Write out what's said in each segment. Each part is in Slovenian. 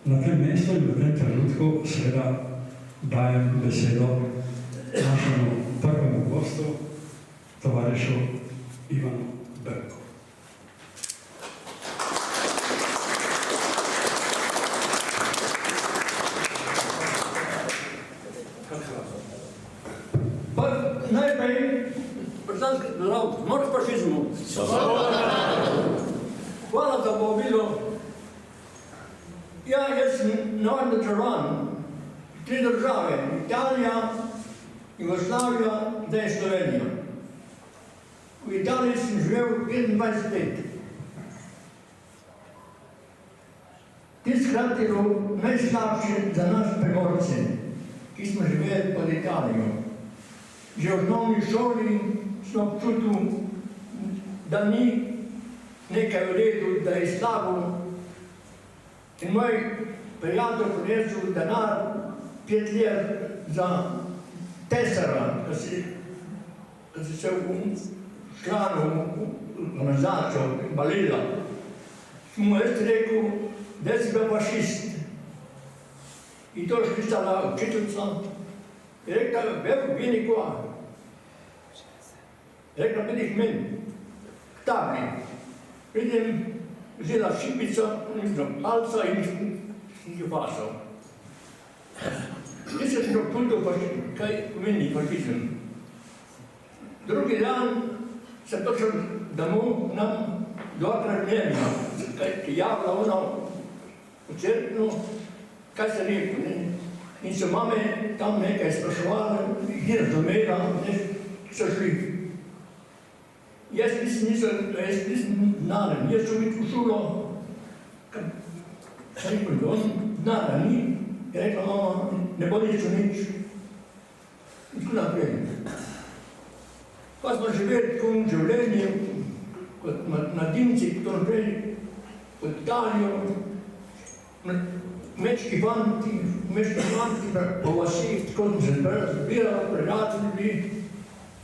Na tem mestu in v tem trenutku seveda dajem besedo našemu prvemu gostu, tovarišu Ivanu Berku. Najprej, britanski zdrav, moč fašizmu. Hvala za povabilo. Ja, jaz sem navadni državljan, 3 države, Italija, Jugoslavija, zdaj Slovenija. V Italiji sem živel 25 let. Tiskrat je bilo najslabše za nas Primorce, ki smo živeli pod Italijo. Že v osnovni šoli smo občutili, da ni nekaj v redu, da je slabo. In moj prijatelj prinesel denar 5 let za tesara, da si se članil v organizacijo balila. Sem mu jaz rekel, da si bil fašist. In to je šla učiteljica. Je rekla, Berko, vidi kva. Je rekla, vidiš meni, k tabli. Vidim, vzela šipico, palca in sem jo pasal. Jaz sem občutil, kaj pomeni fašizem. Drugi dan sem prišel domov nam 2-krat dnevno, kaj je javila ona v cerknu, kaj se rekel. In so mame tam nekaj spraševali, jih razumela, so šli. Jaz nisem znaren, jaz sem bil v šolo, kaj je bilo, znaren ni, je rekla mama, ne bo nič. In tako naprej. Pa smo živeli tako v življenju, kot mladinci, tako naprej, kot Italijo, Mečki fanti, po vasih, tako smo se zbirali, prijatelji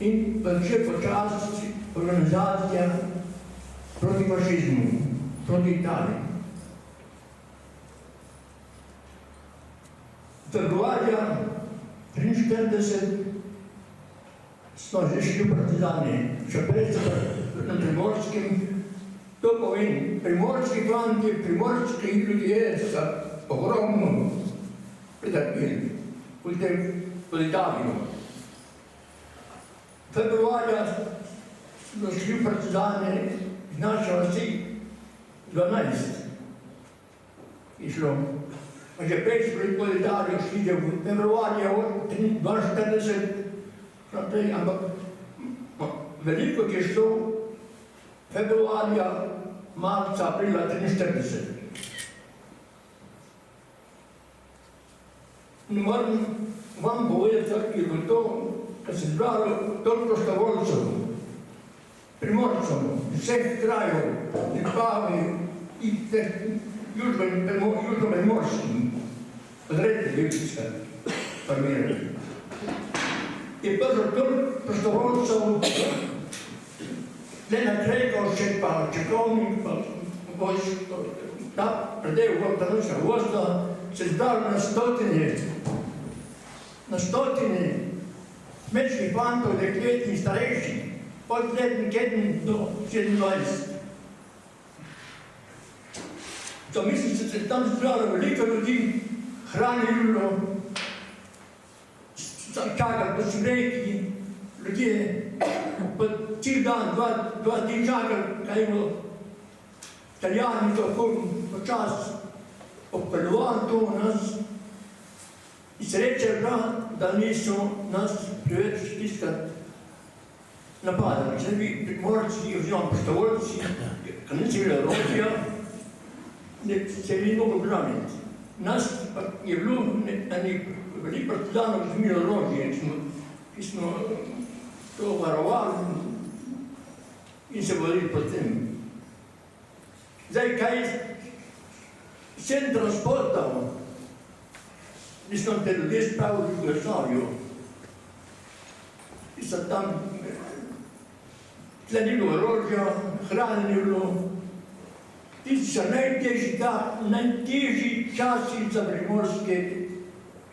in pa že počasi organizacija proti fašizmu, proti Italiji. Februarja 1943 smo že šli v partizani, še prej na Primorskem. To povem, primorski fanti, primorski ljudje so ogromno pretrpeli pod Italijo. Februarja smo šli v partizane iz naše vasi 12. Je šlo. Pa že prej smo šli pod Italijo, šli v februarja 1942, ampak veliko je šlo februarja, marca, aprila 1943. Ne moram vam povedati, kak je bilo to, kad se zbralo toliko prostovoljcev, Primorcev, vseh krajev, Lipavi in teh južno-primorskih, odredne bivščine formirali. Je prišlo toliko prostovoljcev, Lena Krejkovšek, pa Čekovnik, pa vojsko, ta predel Gortanočna vojska, se zbrali na stotine mečkih fantov, deklet in starejših, od letnih 1 do 27. To mislim, da se tam zbralo veliko ljudi, hranili bilo, čakali po smreki, ljudje, pa cel dan, 2 dni čakali, kaj je bilo. Italijani to počas obpeljovali to v nas. In sreča je bila, da niso nas preveč tiskati napadali. Zdaj bi Primorci oziroma prostovoljci, ki niso imeli orožja, se ni mogli braniti. Nas pa je bilo veliko partizanov, ki smo imeli orožje, ki smo to varovali in se borili proti tem. Zdaj, kaj 7 transportov, nismo te ljudje spravili v Jugoslavijo. In so tam, tle ni bilo orožja, hrane ni bilo. Tisti so najtežji časi za primorske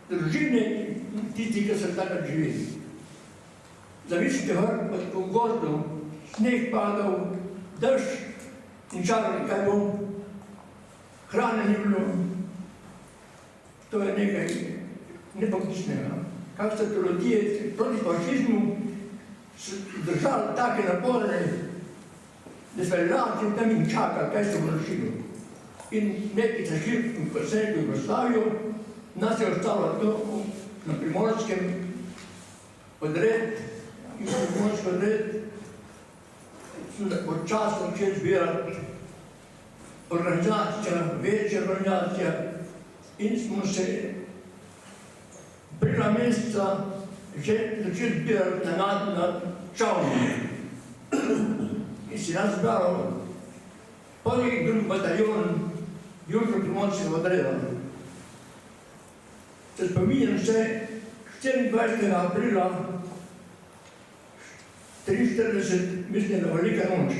družine, tisti, ki so takrat živeli. Zamislite, v gozdu, sneg padal, dež in čakali, kaj bo, hrane ni bilo. To je nekaj nepopisnega. Kak so teologije proti fašizmu držali take napore, da so relacije tam in čakali, kaj se bo rešilo. In neki so šli v posebno Jugoslavijo, nas je ostalo to na Primorskem odred, in Primorski odred smo počasno začeli zbirati organizacija, večja organizacija, in smo se aprila meseca že začeli zbirati na Čavni. In si nas zbral prvi in drugi bataljon Južno-Primorskega odreda. Se spominjam se, 24. aprila 1943, mislim, da velika noč,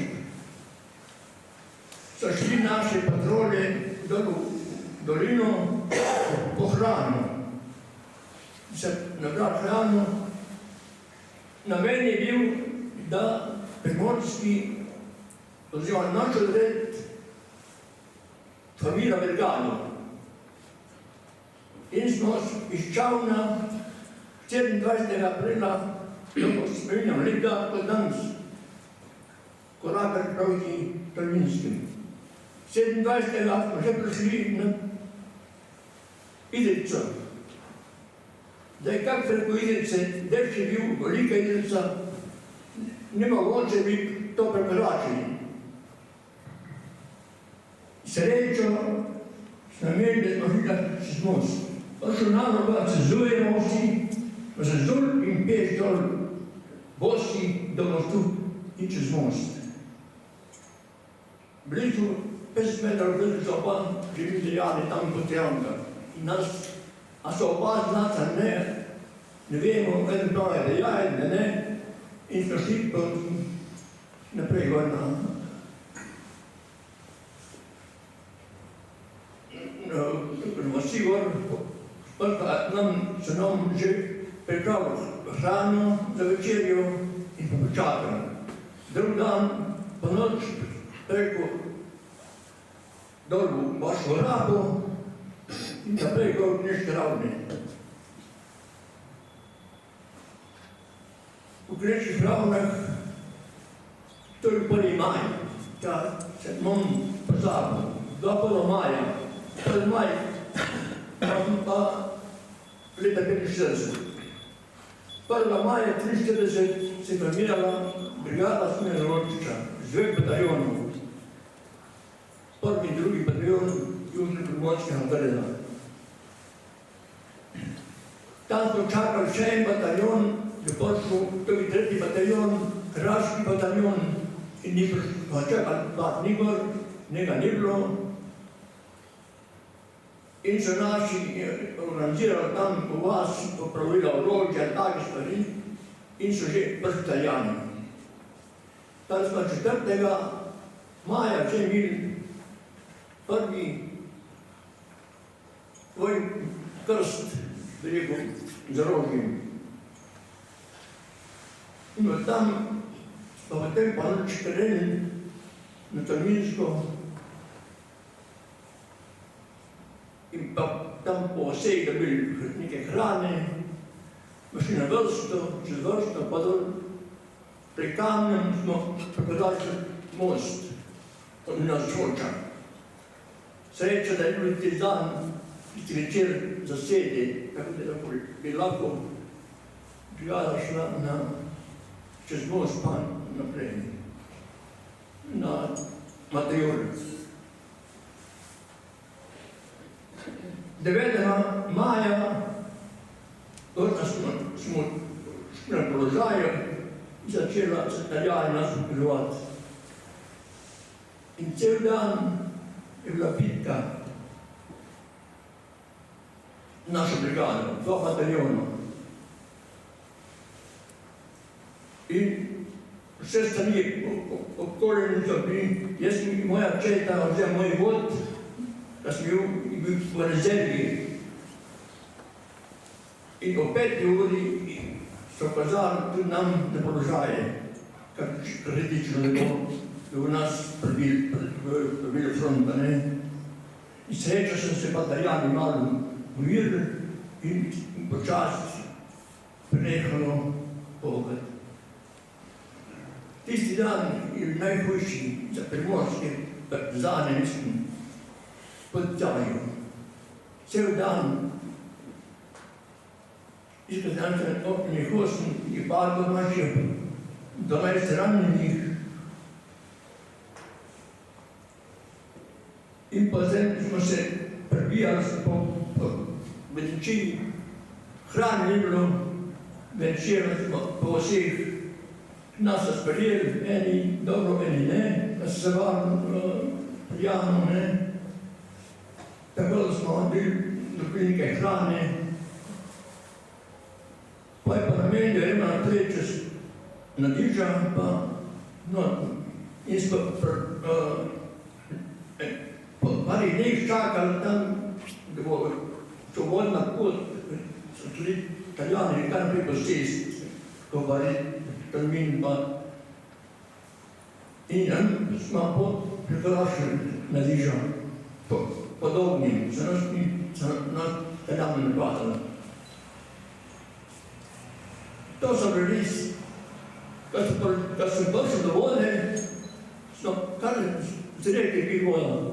so šli naše patrolje dol v dolino po hrano. Se nabral hrano. Namen je bil, da Primorski oziroma naš odred formira brigado. In smo iz Čavna 24. aprila, ko se spominjam, leta kot danes, korakar proti Tolminskim. 27. smo že prišli na Idrico. Zdaj, kak preko Idrice, dež je bil, velika Idrica, nemogoče bi to prekoračili. Srečo smo imeli, da smo šli čez most. Pa so nam cezujemo vsi, pa se zul in peš dol, bosi do mostu in čez most. Blizu 50 metrov blizu so oba živi dejali tam kot javnega. In nas, a so oba znata, ne vemo, eden pravi, da ja, eden ne, in smo šli naprej gor na vasi gor, pa so nam že pripravili hrano za večerjo in pa počakali. Drug dan, po noč, preko dol v Baško Rabo in naprej gor v Knežke Ravne. V Knežkih Ravnah, to je 1. maj, ta se bom pozabil, 2. maja, 1. maj, pa leta 1945. 1. maja 1943 se je formirala brigada Smeročiča z 2 bataljonov. 1. in 2. bataljon Južno-Primorskega odreda. Tam smo čakali še en bataljon, je prišel tudi 3. bataljon, Kraški bataljon, in ni prišel, čakali dva dni gor, njega ni bilo. In so naši organizirali tam v vas, popravila orožja, take stvari, in so že prišli Italijani. Tam smo 4. maja že imeli prvi vojni krst, bi rekel, z orožjem. In od tam pa potem pa noč krenili na Tolminsko in pa tam po vsej dobili neke hrane, smo šli na vrsto, čez vrsto, pa dol pri Kamnem smo prehodili most od nas Čoča. Sreča, da je bil tisti dan, tisti večer zasedi, tako da bi lahko brigada šla čez most pa naprej, na Matejolec. 9. maja smo šli na položaju in začela se Italijani nas vpeljevati. In cel dan je bila bitka našo brigado, 2 bataljona. In vse strani obkoljeni so bili, jaz in moja četa, oziroma moj vod, da sem bil v rezervi. In o 5 uri so kazali tudi nam na položaje, kar kritično ne bo, da v nas prebili front, ne. In srečal sem se bataljani malo umiril in počasi prenehalo pogled. Tisti dan je najhujši za primorske partizane, mislim, pod Tjaju. Cel dan izkazanče openih 8 je padlo naših 12 ranjenih. In potem smo se prebijali po medicini, hrane ni bilo, večerno smo po vseh nas so sprejeli, eni dobro, eni ne, da se varno prijavno, ne. Tako da smo dobili nekaj hrane. Pa je pa na meni, da gremo naprej čez Nadiža, pa in smo po parih dneh čakali tam, da bo svobodna pot, so tudi Italijani, kar naprej po cesti, ko bari termin pa. In smo priprašali Nadiža, podobni, se nas Italijani ne padali. To so bili, kad sem prišel do vode, smo kar z reke pili vodo.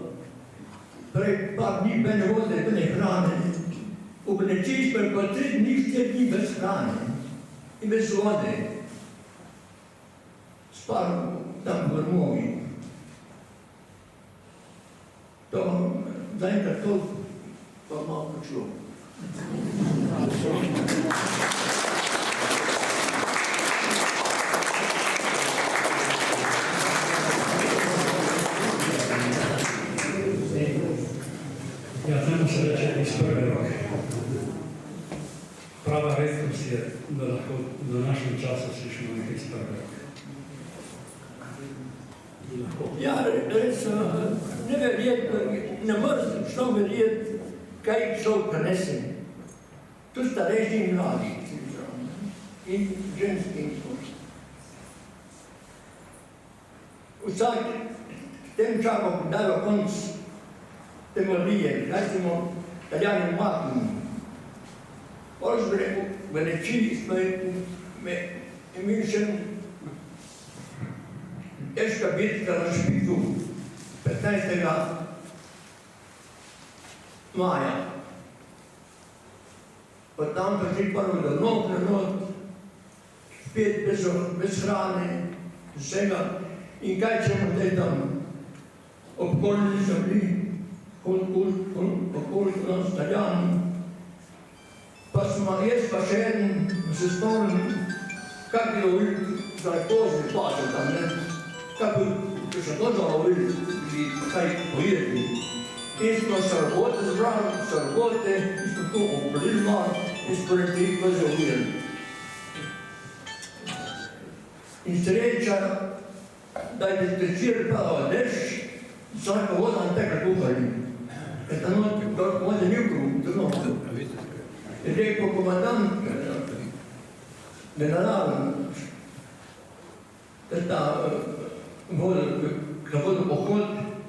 Prej par dni bene vode, bene hrane. V Benečiji smo pa 3 dni, 4 dni bez hrane in bez vode. Spal tam v Grmovi. To zaenkrat to pa malo počlo. Ja, temu se reče iz prve roke. Prava redkost je, da lahko v današnjem času slišimo nekaj iz prve roke. Ja, res, neverjetno, ne morem šlo verjeti, kaj človek prenese. Tu starejši in mladi, in ženski in moški. Vsak tem čakom dajo konc te molije, kaj smo Italijani umaknili. Potem smo v Benečiji smo imeli še težka bitka na Špicu 15. maja. Pa tam pa šli prvo do not, spet bez hrane, vsega. In kaj ćemo zdaj tam? Obkoljeni so bili, okoli nas Italijani. Pa smo jaz pa še eden, se spomnim, kak bi lovili za kozni plačo tam, ne? Kak bi še to zalovili, bi kaj pojedli. In smo šarbote zbrali, in smo to obolili malo, in smo rekli, ko zalovili. In sreča, da je večer padal dež, so neka voda na tekla kuhali. Ker tam vode ni v notu. Je rekel komandant, general, da ta voda, kako da pohod,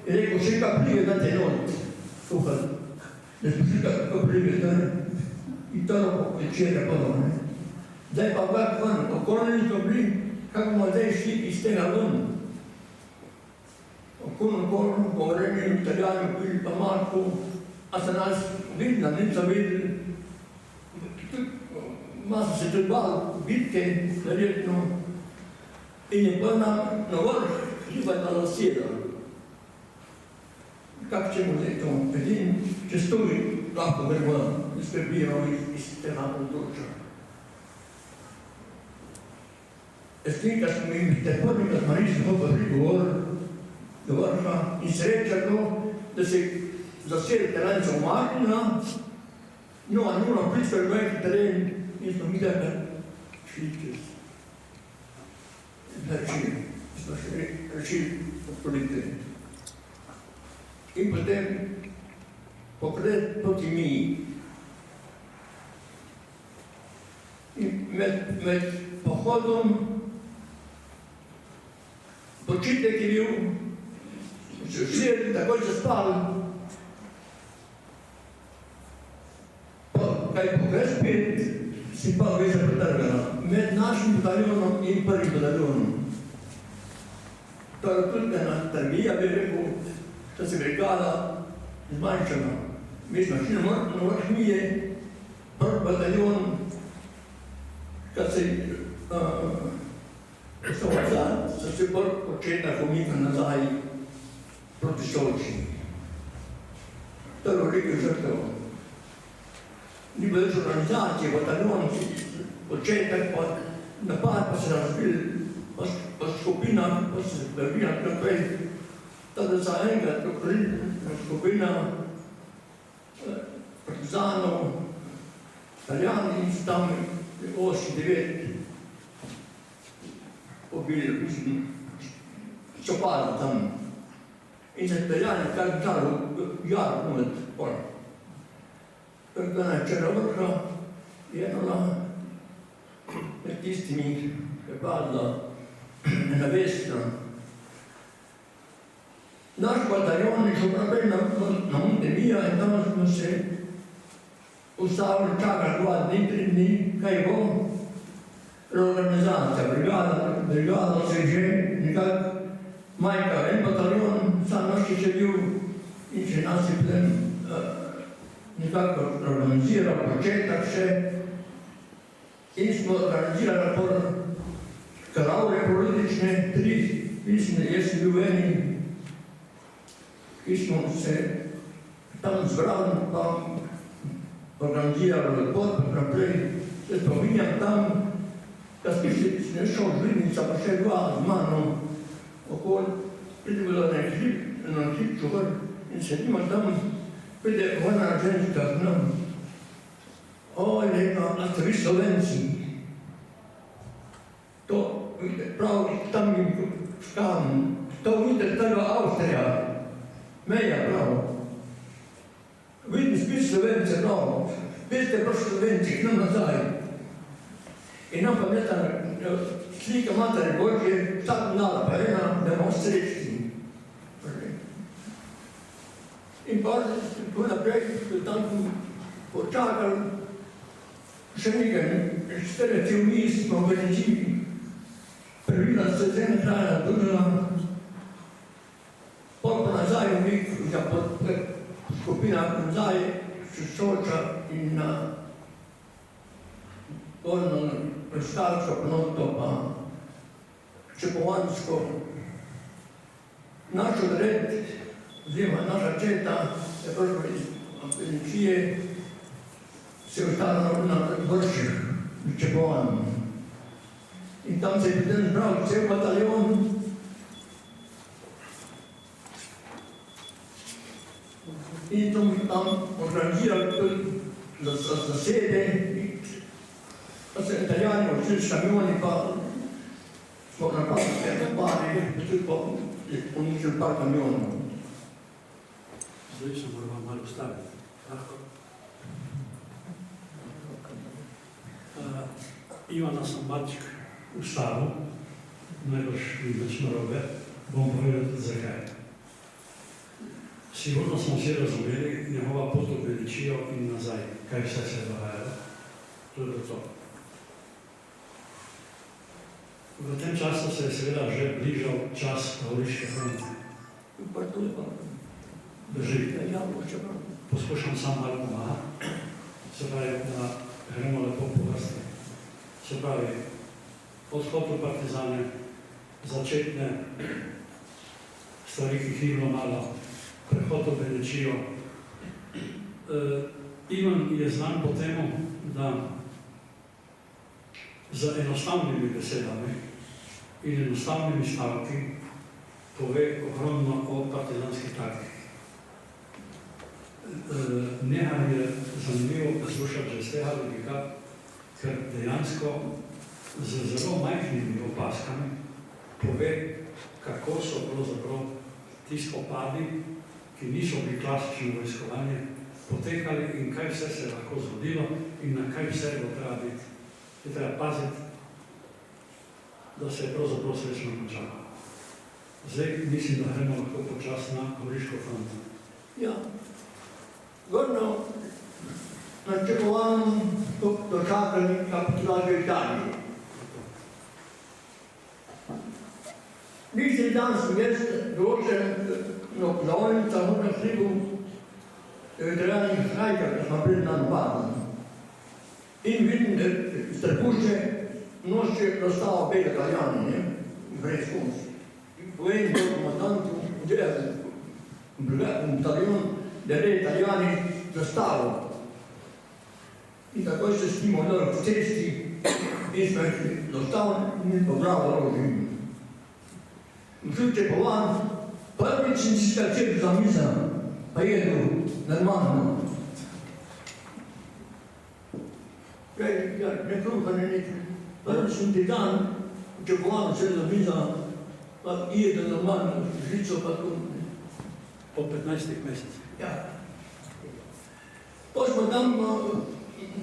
je rekel, še kaj prije da te not kuhali. Da smo še kako prije da in to večer je padal. Zdaj pa kak ven, okoljeni so bili, kako bomo zdaj šli iz tega ven. Okolo, govorili Italijani, bili pa Marko, a se nas videla, niso videli. Malo so se tudi bali bitke, verjetno. In je pa na vrh hriba na sedel. Kak ćemo zdaj to? Edin, čez to lahko gremo, izprebijamo iz tega področja. Estika smo jim te prvi, kad smo nišli pa prigovor do vrha in sreča to, da se zaseli terenca umaknila, 0-0 priskali veliki teren in smo mi tebe šli čez. smo še rešili odpolite. In potem pogled proti Miji. In med pohodom počitek je bil, vsi takoj zaspali. Kaj pogledaj spet, si pa veze potrgala med našim bataljonom in prvim bataljonom. To je tudi ena tragedija, bi rekel, da se brigada zmanjšala. Mi smo šli na vrh Mije, prvi bataljon, kad se so se prvi očeta pomikali nazaj proti Soči. To je veliko žrtev. Ni bilo več organizacije, bataljon, očetek, pa napad, pa se razbili, pa skupina, pa se zbrbila naprej. Tako da zaenkrat skupina partizanov, Italijani in so tam 8-9 pobili, so padli tam. In se Italijani kar dali v jar umet pol. Tako da je Črnovrha enola med tistimi, ki je padla ena vestra. Naš bataljon je šel naprej na Montemija in tam smo se ustavili, čakali 2 dni, 3 dni, kaj bo. Reorganizacija, brigada se je že nekako manjka. En bataljon, sam naš je še bil in še nas je potem nekako organiziral, početak še. In smo organizirali karavle politične, 3, mislim, jaz sem bil eni, ki smo se tam zbrali, pa organizirali pot, pa naprej. Se spominjam tam, da smo šli šel žlinica, pa še 2 z mano okoli, pride bilo na hipču gor in sedimo tam, pride ona ženska k nam. Oj, rekla, a ste vi Slovenci? To, vidite, prav tam jim škam, to vidite, to je Avstrija. Meja, prav. Vidim, spet Slovence, prav. Veste, prav Slovenci, k nam nazaj. In nam pa meta slika Matere Božje, vsak dala pa ena, da imamo srečni. In pa tako naprej, tam počakali, še nekaj, 4 teoriji smo organizirali. Prvila se z ene kraja držala, pol pa nazaj v Mik, ja skupina nazaj, še Soča in na Gorno Prestalsko ploto, pa Čepovansko. Naš odred, oziroma naša četa, je prišla iz Apeličije, se je ostala na vrših, v Čepovanju. In tam se je potem zbral cel bataljon. In tam organizirali tudi zasede, pa se Italijani odšli s kamioni, pa smo napadli tudi pa uničili par kamionov. Zdaj se moramo malo ustaviti. Lahko? Ivana Sambačik ustavil, najbrž ni več narobe, bom povedal tudi zakaj. Sigurno smo vsi razumeli njegova pot v Beličijo in nazaj, kaj vse se je dogajalo. To je to. V tem času se je seveda že bližal čas Goriške fronte. Drži. Poskušam sam malo pomagati. Se pravi, da gremo lepo po vrsti. Se pravi, odhod v partizane, začetne stvari, ki jih ni bilo malo, prehod v Beličijo. Ivan je znan po temu, da z enostavnimi besedami in enostavnimi stavki pove ogromno o partizanski taktiki. Nekaj je zanimivo poslušati že z tega vidika, ker dejansko z zelo majhnimi opaskami pove, kako so pravzaprav ti spopadi, ki niso bili klasično vojskovanje, potekali in kaj vse se je lahko zgodilo in na kaj vse bo treba biti. Je treba paziti, da se je pravzaprav srečno končalo. Zdaj mislim, da gremo lahko počas na Goriško fronto. Ja. Gorno, načrtovano dočakali kapitulacijo Italije. Nisem danes mest določeno plovnica, moram sliku veteranskih šnajka, ki smo pred nam napadali. In vidim, da strpušče nosijo razstavo bele Italijani, ne, brez konci. Povem do komandantu, bataljon, da je Italijani zastavo. In takoj se s njim odnali v cesti in smo rekli, dostavili in pobrali orožje. Vključe po van, prvič sem si začel za mizo, pa jedu normalno. Ne kruha, ne nekaj. Prvič sem ti dan, če po van vse za mizo, pa jedu normalno, žico pa tu. Po 15 mesecih. Ja. To smo tam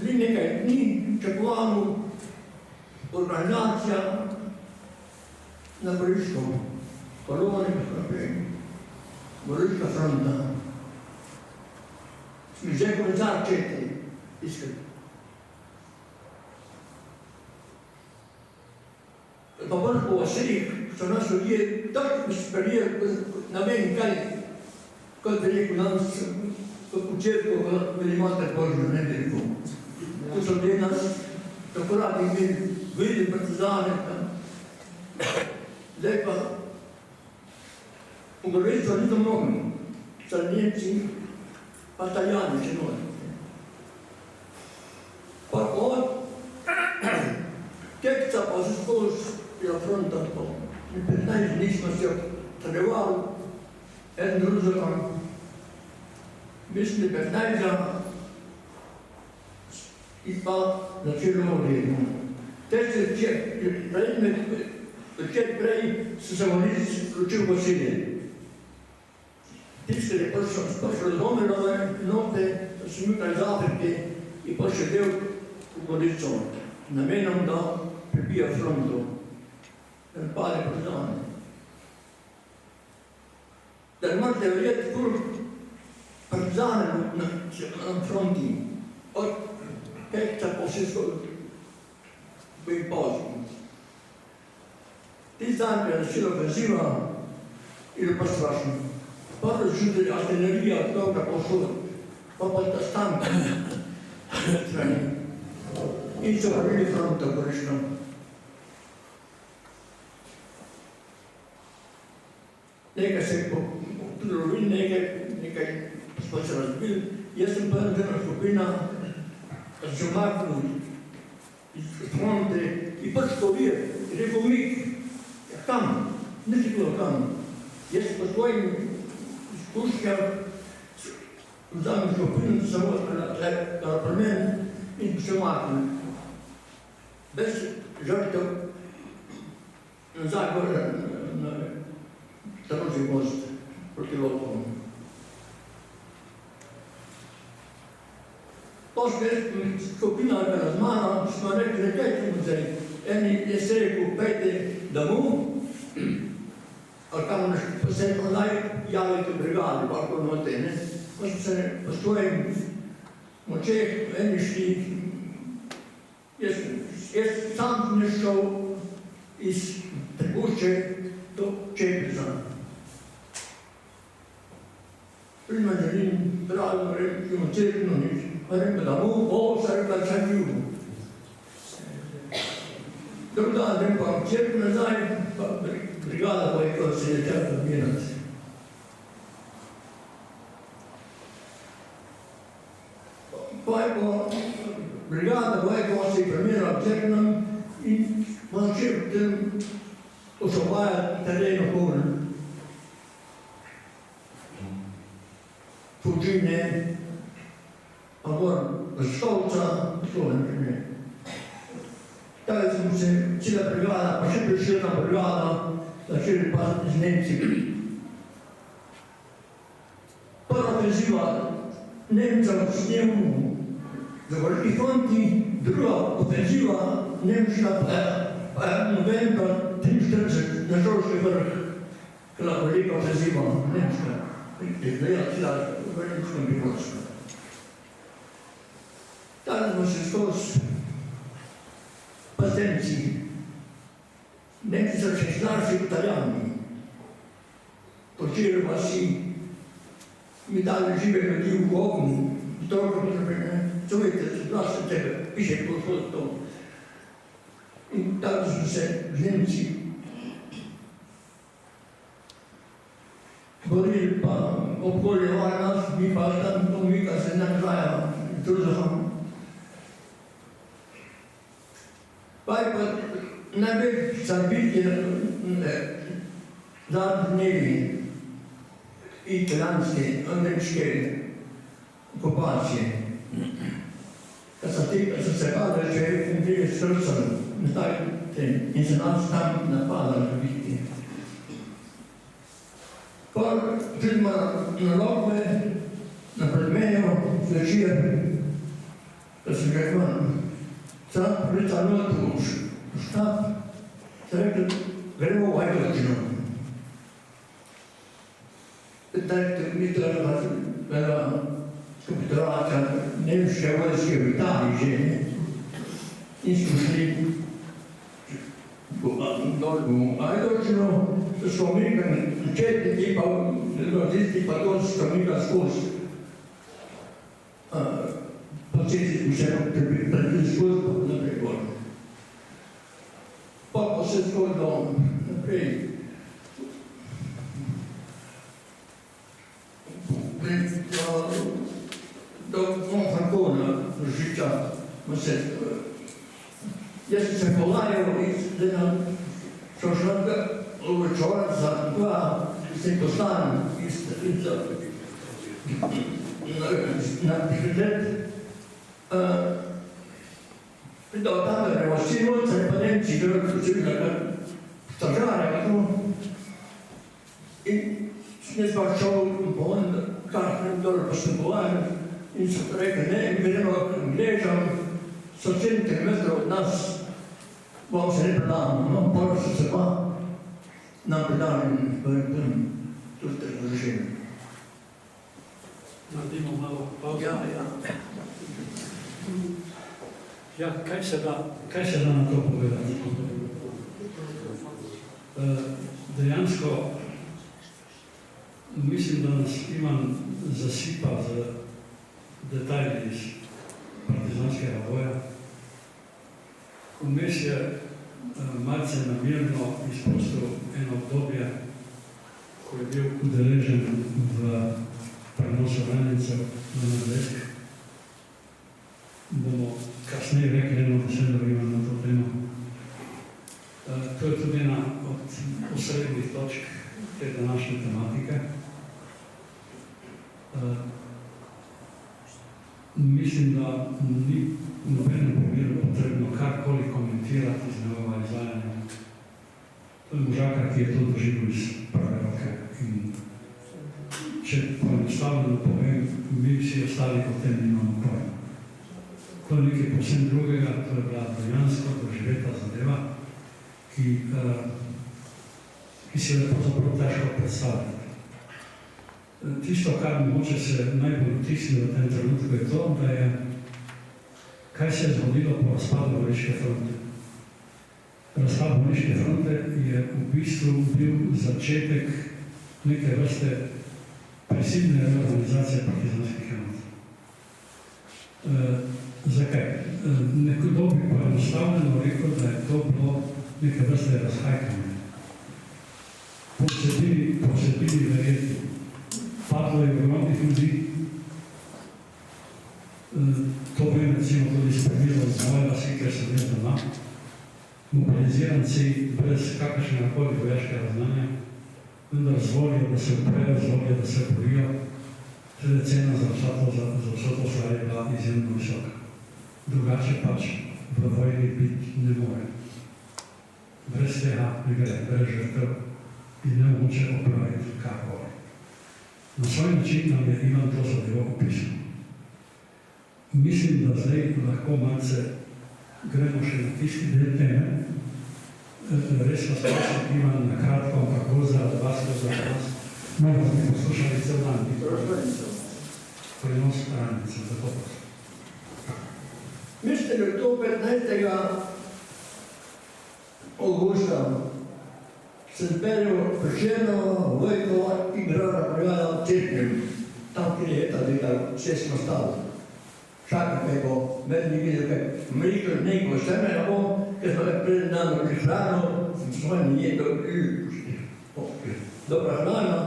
bili nekaj dni, čakovali organizacija na Goriškom, koloni, Goriška fronta. Smo že komencar četiri, iskali. Pa vrh po vasih, so nas ljudje tako sprejeli, ne vem kaj, kot bi rekel danes, v četko, ali imate Božjo, ne bi rekel. Tu so bili nas, tako radi imeli, videli partizane tam. Zdaj pa, v Gorišču ni to mnogo, so Nemci, pa Italijani še nori. Pa od Tekca pa se skozi je fronta to. In 15 dni smo se trebali, en drugega, mislim, 15 in pa začelo redno. Te se večer prej so se valic vključil v silje. Tisti je prišel domino note, da sem jutraj iz Afrike in pa še del v Gorico, namenom, da pribija fronto, da ne pade partizane. Da ne morate verjeti, koliko partizane na fronti, od Tekca po vse skozi, bil pozno. Tisti dan je začela ofenziva in pa strašno. Prvo začutili artilerija, dobra pošla, pa ta stanka. In so vrnili fronta Goriško. Nekaj se je potrubil, nekaj smo se razbili. Jaz sem pa ena skupina, da se umaknil iz fronte in pač povir, rekel Mik, ja kam, ne si bilo kam. Jaz po svojim izkušnjam vzamem skupino, samo premen in se umaknil. Bez žrtev nazaj gore na Starožji most proti Lopovom. Potem skupina je bila z mano, smo rekli, nekaj ćemo zdaj. Eni je se rekel, pejte domov, ali kam se naj javite brigadi, pa kako note, ne. Pa smo se po svojim močeh, eni šli, jaz sam sem šel iz Trbušče do Čepica. Prima želim, pravno rekel, cerkno nič. Pa rekel, da bo se rekla čak ljubo. Drugi dan grem pa v cerkno nazaj, pa brigada bo je, ko se je tega odmirati. Pa je pa brigada bo je, ko se je premirala v cerknem in pa začel potem osvobajati teren okoli. Fučine, pa gor Stolca, Slovenčine. Tako smo se cela brigada, pa še prišljena brigada, začeli pa z Nemci. Prva ofenziva Nemcev s njim v Vrški fronti, druga ofenziva nemška pa je novembra 1943 na Žolški vrh, bila velika ofenziva nemška, izgleda cela v Nemškem Primorsko. Tam smo se skozi pa z Nemci. Nemci so še starši Italijani. Počeli pa si mi dali žive ljudi v ognju, dobro potrebne, čujete, zlasti tebe, piše posod to. In tam smo se z Nemci borili, pa obkoljevali nas, mi pa tam pomika se nagraja, druzahom. Pa je pa največja bitja zadnji dnevi italijanske, nemške okupacije. Kad so se padali, če je bili s srcem in se nas tam napadali biti. Pa pridemo na Lokve, na predmejo, zvečer, da sem rekel, sam prica notu v štab, se rekel, gremo v Ajdočino. Dajte, mi to je bila kapitulacija nemške vojske v Italiji že, ne? In smo šli dol v Ajdočino, smo mi četniki pa tisti pa to smo mi skozi. Početi vse predvidi skozi, pa naprej gor. Pa se skozi dom, naprej. Do Monfalcona, Žiča, jaz sem se polajal in so šla čovek za dva, se poslani na pridet. Da tam da gremo vsi noce, pa Nemci vključili stražarja tu. In jaz pa šel po on, kar dol poslepovali, in so rekli, ne, gremo Angležam, so 7 km od nas, bom se ne predal, no, pol so se pa nam predali in tudi razložili. Naredimo malo pauzo. Ja. Ja, kaj se da na to povedati? Dejansko mislim, da nas Ivan zasipa z detajli iz partizanskega boja. Vmes je malce namirno izpustil eno obdobje, ko je bil udeležen v prenosu ranjencev na Norveški. Bomo kasneje rekli eno besedo Ivan na to temo. To je tudi ena od osrednjih točk te današnje tematike. Mislim, da ni v nobenem primeru potrebno karkoli komentirati z njegovega izvajanja. To je možakar, ki je to doživel iz prve roke. In če poenostavljeno povem, mi vsi ostali o tem nimamo pojma. To je nekaj povsem drugega, to je bila dejansko doživeta zadeva, ki se je pravzaprav težko predstavljati. Tisto, kar mogoče se najbolj vtisne v tem trenutku, je to, da je, kaj se je zgodilo po razpadu Goriške fronte. Razpad Goriške fronte je v bistvu bil začetek neke vrste prisilne reorganizacije partizanskih enot. Zakaj? Nekdo bi poenostavljeno rekel, da je to bilo neke vrste razhajkanje. Po vsebini verjeti. Padlo je ogromnih ljudi. To vem recimo tudi iz primera z moje vasi, ker sem jaz doma. Mobiliziranci brez kakršnega koli vojaškega znanja, vendar z voljo, da se uprejo, z voljo, da se borijo. Tudi cena za vso to stvar je bila izjemno visoka. Drugače pač v vojni biti ne more. Brez tega ne gre, brez žrtev in nemogoče opraviti kakor. Na svoj način nam je Ivan to zadevo opisal. Mislim, da zdaj lahko malce gremo še na tisti del teme. Res vas prosim, Ivan, na kratko, ampak bolj zaradi vas, za vas. Malo smo poslušali cel dan. Prenos ranice, zato prosim. Mislim, da je to 15. augusta se zberijo Prešernova, Vojkova in Gravna brigada v Cerknem, tam, kjer je ta dvega šestno stalo. Čakaj, kaj bo, meni videl, kaj mrikl, neko semena bo, ker smo pred nami prihrano, smo je dobra hrana,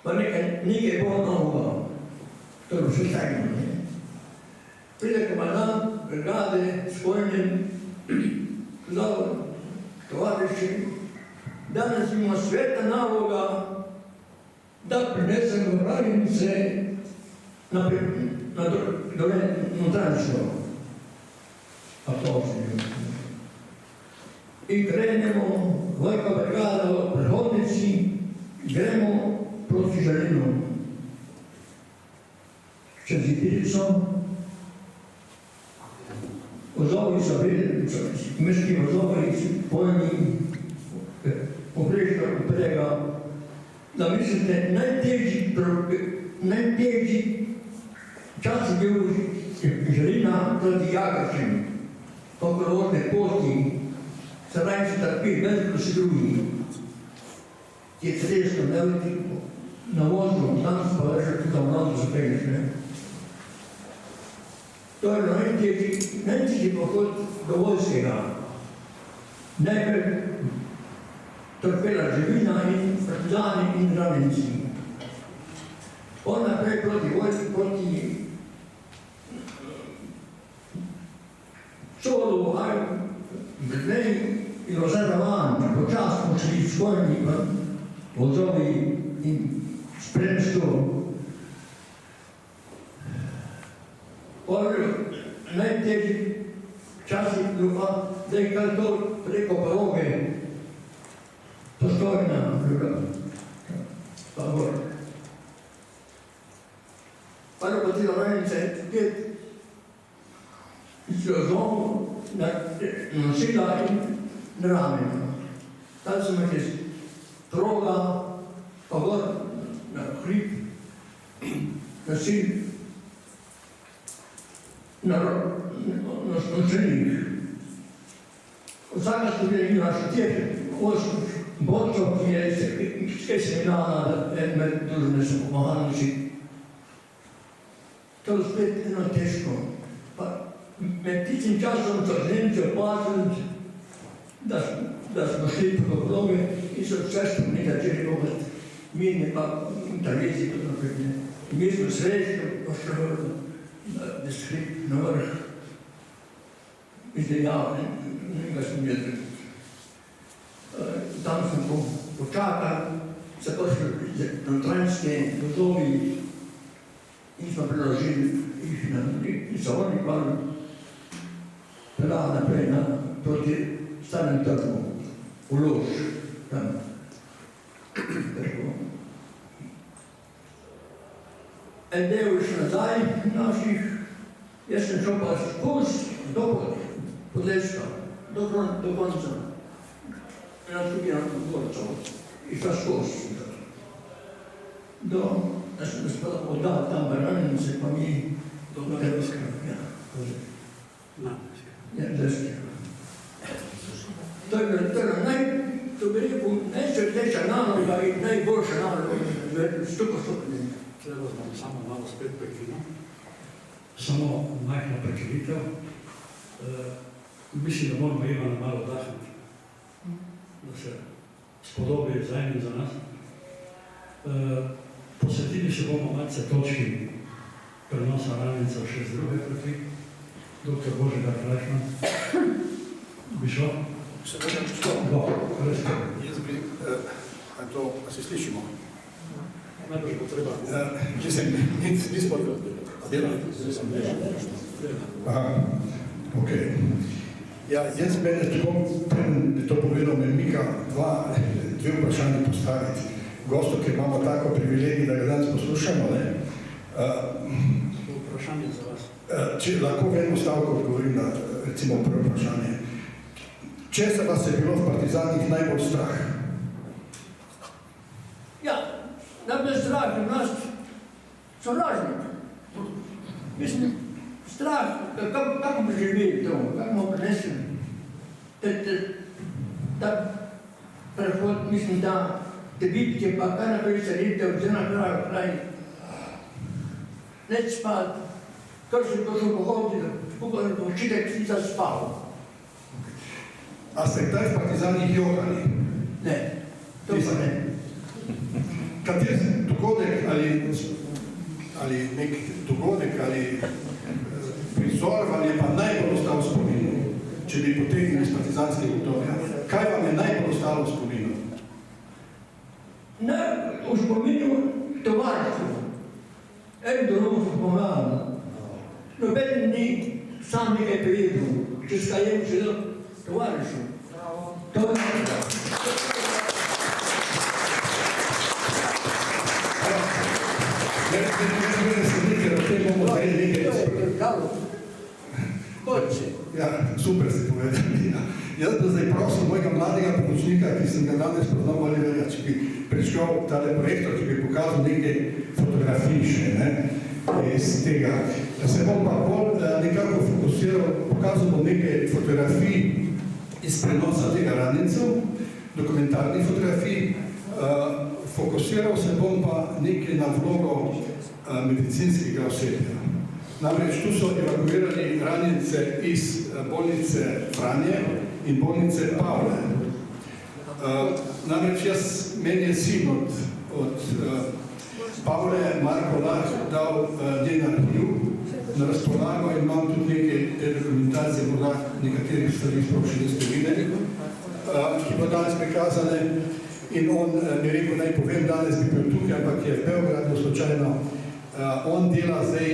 pa nekaj bo novega, to je vse tajno. Pride komandant brigade s Vojnem, tovariši, danes imamo sveta naloga, da prinesemo ranice na dole notranjsko. A to se je. In krenemo, Vojka brigada v prehodnici, gremo proti Želinu. Čez Zidirico, vozovi so bili, mestni vozovi, pojni, poprečna prega, da mislite, najtežji čas je bil Želina proti Jagršem, okoložne poti, se raje se trpi, več kot si drugi. Je sredstvo, da vidi na vozu, tam pa več tudi v nozu se pegneš, ne? To je najtežji pohod do vojskega. Najprej trpela Živina in partizani in ranjenci. On naprej proti vojski, proti Čolu, Brnej in Rozarvan, počas smo šli s konjmi, vozovi in spremstvo. Najtežji časi ljubav, da je kar to preko Poroge, Postojna, pa gor. Pa je potilo ranice, pet izrazov, nosila in ramena. Tam sem jih iz Proga, pa gor na hrib, nosil na nočenih. Vsaka skupina ima še teh 8 borcev, ki je kaj seminala, med družne so pomagali. To je spet eno težko. Med tistim časom so Nemci opazili, da smo šli po Poroge in so vse skupni začeli pomati. Mine pa interviziji, kot naprej. Mi smo srečni, pa še da se hrib na vrh izdeljal, nekaj sem jedel. Tam sem počakal, se pa šli notranjske vozovi in smo preložili jih na Savoni, pa pelal naprej proti Starem trgu, v Lož, tam. En del je še nazaj naših, jaz sem šel pa skoz do Podleska, do konca. Ena skupina borcev je šla skoz. Jaz sem gospoda oddal tam ranjenice, pa mi do Deska. Ja, Deska. To je najsrdeča naloga in najboljša naloga, stuko stopnje. Treba znam samo malo spet prekino. Samo majhna prekinitev. Mislim, da moramo Ivana malo dahniti, da se spodobi za en in za nas. Posvetili se bomo malce točki prenosa ranjencev še z druge proti. Dr. Božidar Krajšman. Bi šel? Se vedem šlo. Res to. Jaz bi, a se slišimo? Najbolj potreba. Nisem delal. Aha, okej. Ja, jaz mene tako, preden bi to povedal, me mika dve vprašanje postaviti. Gostu, ki imamo tako privilegij, da ga danes poslušamo, ne? Vprašanje za vas. Če lahko v eno stavko odgovorim na, recimo, prvo vprašanje. Če se vas je bilo v partizanih najbolj strah? Ja, najbolj strah je nas sovražnik. Mislim, strah, kako bi živeli to, kako bomo prinesli. Ta prehod, mislim, da bitke, pa kar naprej se redite, vzena kraj, neč spati, kar se pohodili, skupaj očitek si zaspal. A ste kdaj v partizanih jokali? Ne, to pa ne. Kater dogodek ali nek dogodek ali prizor vam je pa najbolj ostal v spominu, če bi potegnili iz partizanskega obdobja? Kaj vam je najbolj ostalo v spominu? V spominu tovarištvo. En drugom smo pomagali. Noben ni sam nekaj prijedel, če skajem še do tovarištvo. To je nekaj. Ja, super si povedali. Jaz bi zdaj prosil mojega mladega pomočnika, ki sem ga danes poznal Oliverja, če bi prišel tale projektor, ki bi pokazal nekaj fotografij še, ne, iz tega. Se bom pa bolj nekako fokusiral, pokazal bom nekaj fotografij iz prenosa tega ranjencev, dokumentarnih fotografij. Fokusiral se bom pa nekaj na vlogo medicinskega osebja. Namreč tu so evakuirali ranjence iz bolnice Franje in bolnice Pavle. Namreč meni je sin od Pavle Marko Lah dal njen arhiv na razpolago in imam tudi nekaj te dokumentacije, morda nekaterih stvari sploh še niste videli, ki bo danes prikazane. In on mi rekel, naj povem, danes bi bil tukaj, ampak je v Beogradu slučajno. On dela zdaj,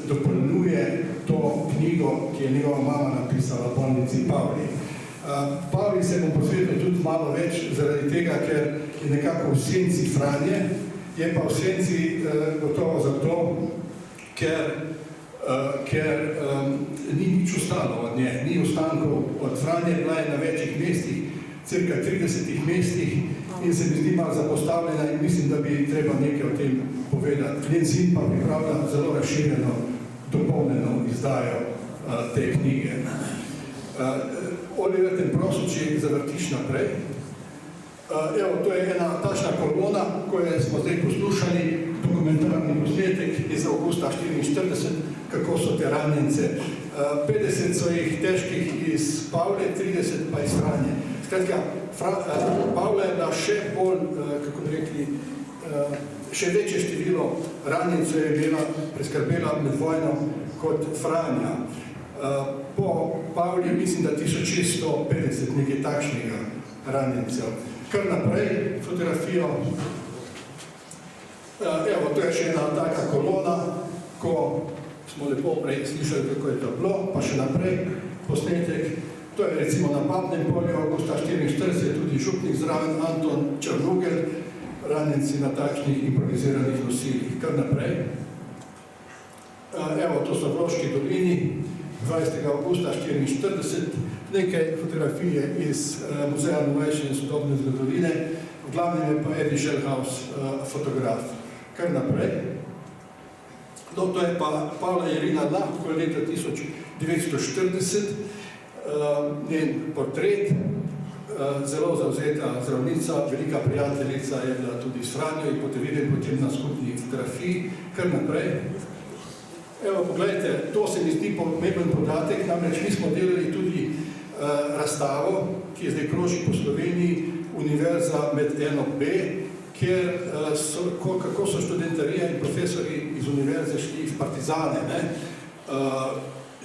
dopolnjuje to knjigo, ki je njegova mama napisala v bolnici Pavli. Pavli se bom posvetil tudi malo več zaradi tega, ker je nekako v senci Franje, je pa v senci gotovo zato, ker ni nič ostalo od nje, ni ostankov od Franje, bila je na večjih mestih, cirka 30 mestih in se mi zdi malo zapostavljena in mislim, da bi treba nekaj o tem povedati. Njen sin pa pripravlja zelo razširjeno, dopolnjeno izdajo te knjige. Oliver, te prosim, če zavrtiš naprej. Evo, to je ena tačna kolona, ko smo zdaj poslušali, dokumentarni posnetek iz avgusta 1944, kako so te ranjence. 50 so jih težkih iz Pavle, 30 pa iz Franje. Skratka, Pavla je bila še bolj, kako bi rekli, še večje število ranjencev je bila preskrbela med vojno kot Franja. Po Pavli mislim, da 1650 nekaj takšnega ranjencev. Kar naprej fotografijo. Evo, to je še ena taka kolona, ko smo lepo prej slišali, kako je to bilo, pa še naprej posnetek. To je recimo na Babnem polju, avgusta 1944, tudi župnik zraven Anton Črnugel, ranjenci na takšnih improviziranih nosilih. Kar naprej. Evo, to so v Loški dolini, 20. avgusta 1944, nekaj fotografije iz Muzeja novejše in sodobne zgodovine, v glavnem je pa Eddie Shellhouse fotograf. Kar naprej. To je pa Pavla Irina Lah, ko je leta 1940, njen portret, zelo zavzeta zdravnica, velika prijateljica je bila tudi s Franjo in potem vidim potem na skupni fotografiji. Kar naprej. Evo, pogledajte, to se mi zdi pomemben podatek, namreč mi smo delali tudi razstavo, ki je zdaj kroži po Sloveniji, Univerza med NOB, kjer kako so študentarija in profesori iz univerze šli v partizane.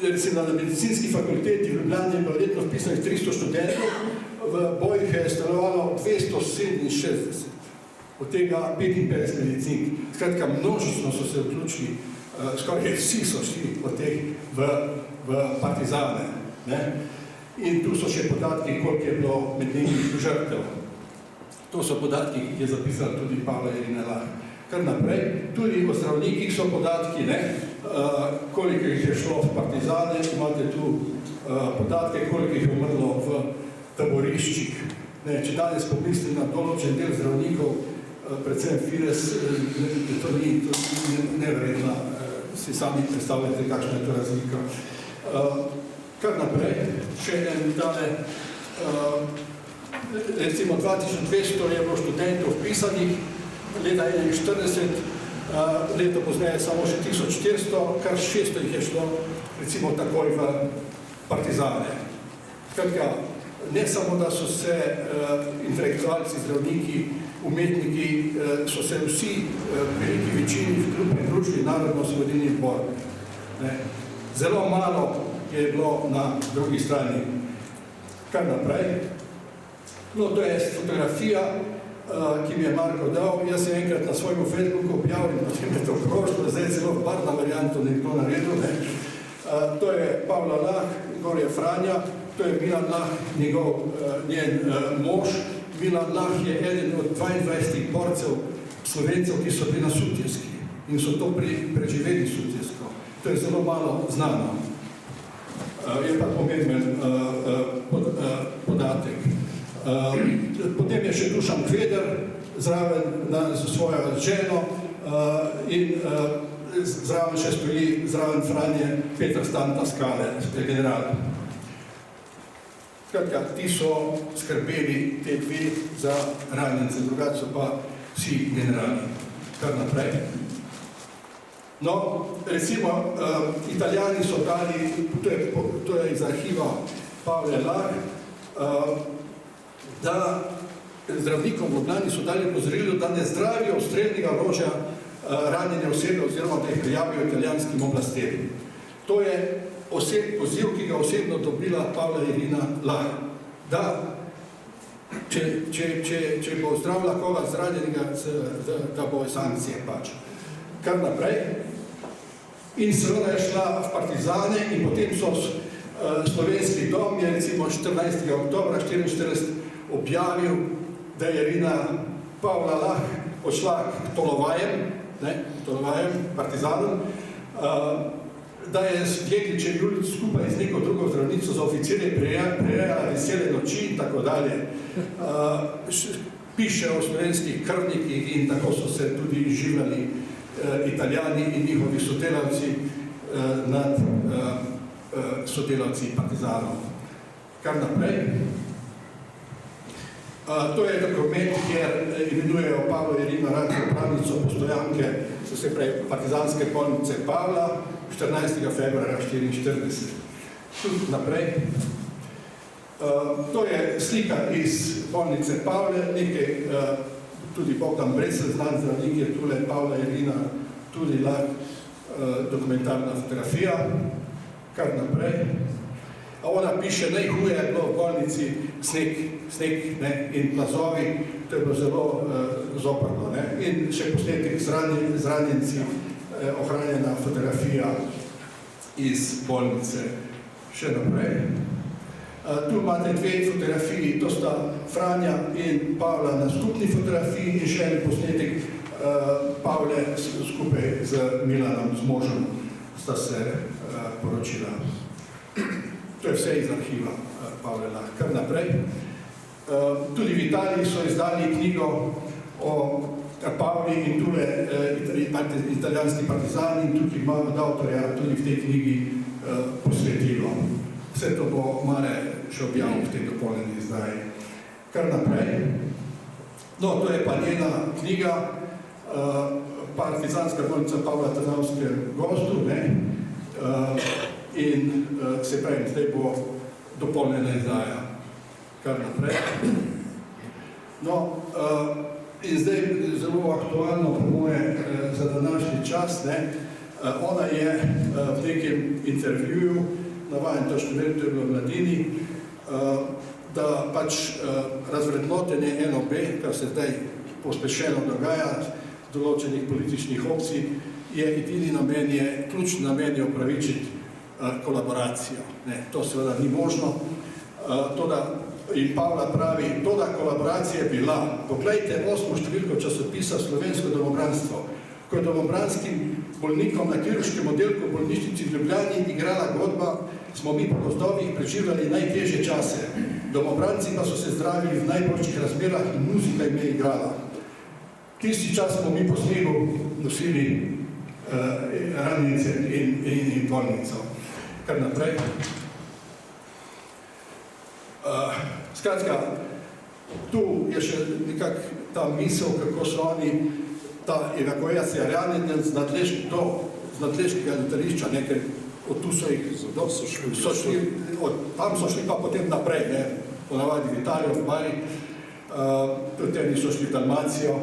Recimo na medicinski fakulteti v Ljubljani je bilo letno vpisanih 300 študentov, v bojih je stanovalo 267, od tega 55 medicink. Skratka, množično so se vključili, skoraj vsi so šli od teh v partizane. In tu so še podatki, koliko je bilo med njimi žrtev. To so podatki, ki jih je zapisala tudi Pavla Irina Lah. Kar naprej, tudi o zdravnikih so podatki, koliko jih je šlo v partizane, imate tu podatke, koliko jih je umrlo v taboriščih. Če danes pomislim na določen del zdravnikov, predvsem Fides, to ni nevredno, si sami predstavljate, kakšna je to razlika. Kar naprej, še en tale, recimo 2200 je bilo študentov vpisanih, leta 41, leto pozneje samo še 1400, kar 600 jih je šlo, recimo takoj v partizane. Skratka, ne samo, da so se intelektualci, zdravniki, umetniki, so se vsi v veliki večini pridružili Narodno-osvobodilni bor. Zelo malo je bilo na drugi strani. Kar naprej. No, to je fotografija, ki mi je Marko dal. Jaz sem enkrat na svojemu Facebooku objavil, potem je to krožilo, zdaj je celo barvna varianta nekdo naredil. To je Pavla Lah, gor je Franja, to je Milan Lah, njen mož. Milan Lah je eden od 22 borcev Slovencev, ki so bili na Sutjeski in so to preživeli Sutjesko. To je zelo malo znano. Je pa pomemben podatek. Potem je še Dušan Kveder, zraven z svojo ženo in zraven še stoji, zraven Franje, Peter Stan Paskale, general. Skratka, ti so skrbeli te dve za ranjence, drugače so pa vsi generali. Kar naprej. No, recimo, Italijani so dali, to je iz arhiva Pavle Lah, da zdravnikom v Ljubljani so dali opozorilo, da ne zdravijo strelnega orožja ranjene osebe oziroma da jih prijavijo italijanskim oblastem. To je poziv, ki ga osebno dobila Pavla Irina Lah, da če bo zdravila koga zranjenega, da bo sankcije pač. Kar naprej. In seveda je šla v partizane in potem so slovenski dom je recimo 14. oktobra 1944 objavil, da je Irina Pavla Lah odšla k Tolovajem, partizanom, da je s Jegličem Julic skupaj z neko drugo zdravnico za oficirje prejela vesele noči in tako dalje. Piše o slovenskih krvnikih in tako so se tudi izživljali Italijani in njihovi sodelavci nad sodelavci partizanov. Kar naprej. To je dokument, kjer imenujejo Pavlo Irino Lah upravnico postojanke, se pravi partizanske bolnice Pavla, 14. februarja 1944. Tudi naprej. To je slika iz bolnice Pavle, nekaj tudi Bogdan Brecel, znan zdravnik je tule, Pavla Irina, tudi Lah, dokumentarna fotografija. Kar naprej. Ona piše, najhuje je bilo v bolnici sneg in plazovi, to je bilo zelo zoprno. In še posnetek z ranjenci, ohranjena fotografija iz bolnice. Še naprej. Tu imate dve fotografiji, to sta Franja in Pavla na skupni fotografiji in še en posnetek Pavle skupaj z Milanom, z možem, sta se poročila. To je vse iz arhiva Pavle Lah. Kar naprej. Tudi v Italiji so izdali knjigo o Pavli in tule italijanski partizani in tukaj ima od avtorja tudi v tej knjigi posvetilo. Vse to bo Mare še objavil v tej dopolnjeni izdaji. Kar naprej. No, to je pa njena knjiga Partizanska bolnica Pavla Trnavske gozdu, in se pravi, zdaj bo dopolnjena izdaja. Kar naprej. No, in zdaj zelo aktualno po moje za današnji čas, ona je v nekem intervjuju, navajen to študent, to je bilo v Mladini, da pač razvrednotenje NOB, kar se zdaj pospešeno dogaja, določenih političnih opcij, je edini namen, ključni namen je upravičiti kolaboracijo. To seveda ni možno, toda In Pavla pravi, toda kolaboracija je bila. Poglejte 8. številko časopisa Slovensko domobranstvo, ko je domobranskim bolnikom na kirurškem oddelku v bolnišnici v Ljubljani igrala godba, smo mi po gozdovih preživljali najtežje čase. Domobranci pa so se zdravili v najboljših razmerah in muzika jim je igrala. Tisti čas smo mi po snegu nosili ranjenice in bolnico. Kar naprej. Skratka, tu je še nekak ta misel, kako so oni, ta evakuacija ranjencev z nadležnega letališča, nekaj, od tu so jih, tam so šli pa potem naprej, ne, ponavadi v Italijo, v Bari, potem so šli v Dalmacijo.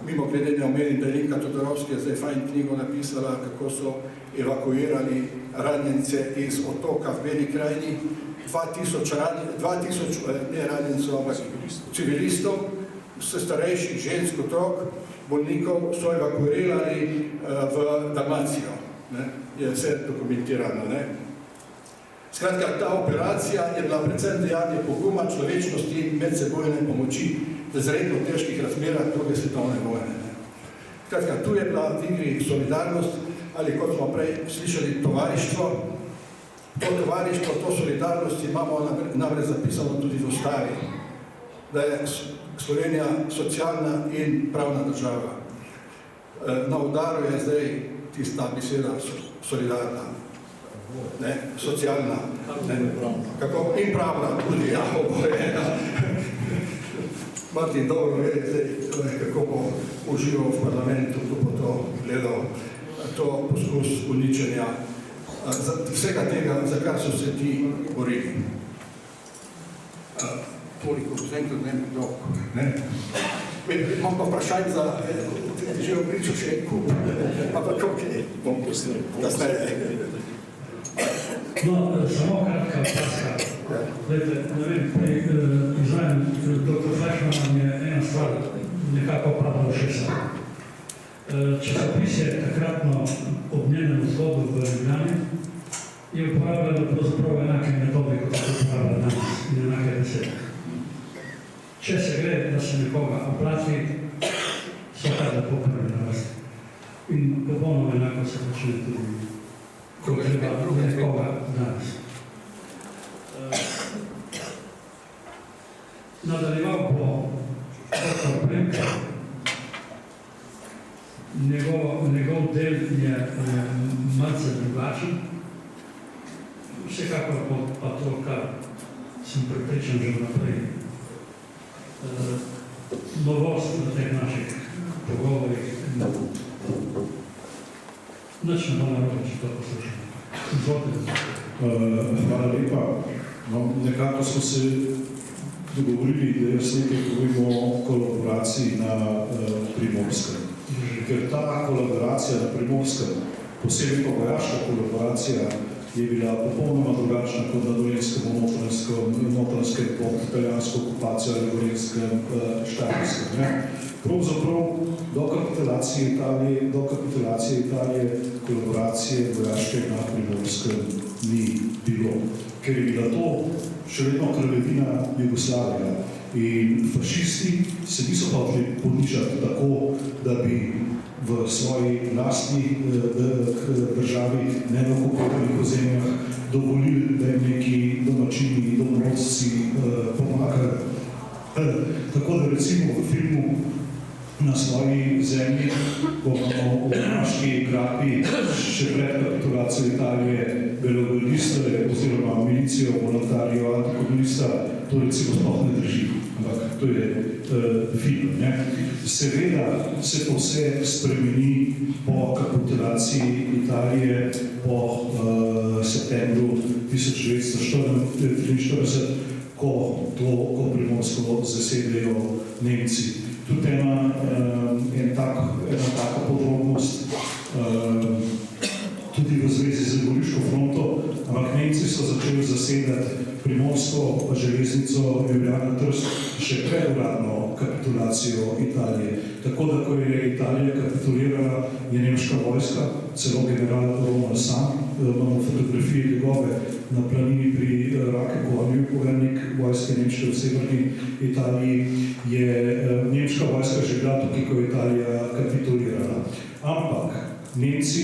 Mimo glede ne omenim, da je Linka Todorovski zdaj fajn knjigo napisala, kako so evakuirali ranjence iz otoka v Beli krajini. 2000 ne ranjencov, ampak civilistov, starejših žensk, otrok, bolnikov so evakuirali v Dalmacijo. Je vse dokumentirano. Skratka, ta operacija je bila predvsem dejanje poguma, človečnosti in medsebojne pomoči v izredno težkih razmerah druge svetovne vojne. Skratka, tu je bila v igri solidarnost, ali kot smo prej slišali, tovarištvo. To tovarištvo, to solidarnost imamo namreč zapisano tudi v Ustavi, da je Slovenija socialna in pravna država. Na udaru je zdaj tista beseda solidarna, socialna, in pravna tudi, ja, oboje. Martin dobro ve, kako bo užival v parlamentu, ko bo to gledal, to poskus uničenja vsega tega, za kar so se ti borili. Toliko, zaenkrat ne bi dolgo. Imam pa vprašanj za že v priču še en kup, ampak ok, bom pustil, da snaj. No, samo kratka vpraska. Glede, ne vem, pri izvajanju dr. Fleischmanna mi je ena stvar nekako padla v šesa. Časopis je takratno ob njenem vzhodu v Ljubljani je uporabljalo pravzaprav enake metode, kot se uporablja danes in enake besede. Če se gre, da se nekoga oplati, so kar lepo prvi na vrsti. In popolnoma enako se počne tudi, ko treba nekoga danes. Nadaljeval bo dr. Premka. Njegov del je malce drugačen. Vsekakor pa to, kar sem prepričan že naprej. Novost na teh naših pogovorih. Nič ne bo narobe, če to poslušamo. Izvolite. Hvala lepa. Nekako smo se dogovorili, da jaz nekaj povem o kolaboraciji na Primorskem. Ker ta kolaboracija na Primorskem, posebej pa vojaška kolaboracija, je bila popolnoma drugačna kot na Dolenjskem, Notranjskem, pod italijansko okupacijo ali Gorenjskem, Štajerskem. Pravzaprav do kapitulacije Italije kolaboracije vojaške na Primorskem ni bilo, ker je bila to še vedno kraljevina Jugoslavija. In fašisti se niso hoteli ponižati tako, da bi v svoji lastni državi, ne na okupiranih ozemljah, dovolili, da jim neki domačini, domorodci pomagajo. Tako da recimo v filmu Na svoji zemlji, ko imamo v naši grapi še pred kapitulacijo Italije belogardiste oziroma milicijo, volontarijo, antikomunista, to recimo sploh ne drži, ampak to je film. Seveda se to vse spremeni po kapitulaciji Italije po septembru 1943, ko Primorsko zasedejo Nemci. Tudi ena taka podrobnost, tudi v zvezi z Goriško fronto, ampak Nemci so začeli zasedati Primorsko železnico Ljubljana-Trst še pred uradno kapitulacijo Italije. Tako da, ko je Italija kapitulirala, je nemška vojska, celo general Rommel sam, imamo fotografije njegove na planini pri Rakegovju, poveljnik vojske Nemčije v severni Italiji, je nemška vojska že bila tukaj, ko je Italija kapitulirala. Ampak Nemci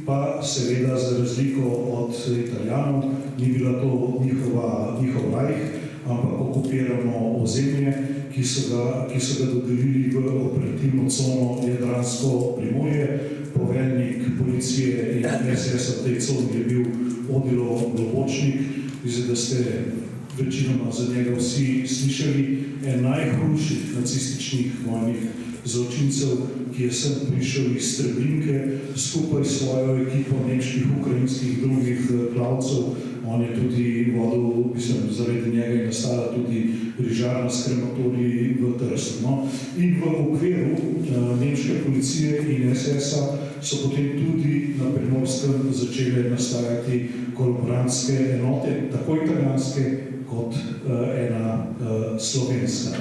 pa seveda za razliko od Italijanov ni bila to njihov rajh, ampak okupirano ozemlje, ki so ga dodelili v operativno cono Jadransko Primorje. Poveljnik policije in SS v tej coni je bil Odilo Globočnik. Mislim, da ste večinoma za njega vsi slišali. En najhujših nacističnih vojnih zločincev, ki je sem prišel iz Treblinke skupaj s svojo ekipo nemških, ukrajinskih, drugih klavcev. On je tudi vodil, zaradi njega je nastala tudi rižarna s krematoriji v Trstu. No? In v okviru nemške policije in SS-a so potem tudi na Primorskem začele nastajati kolaborantske enote, tako italijanske kot ena slovenska.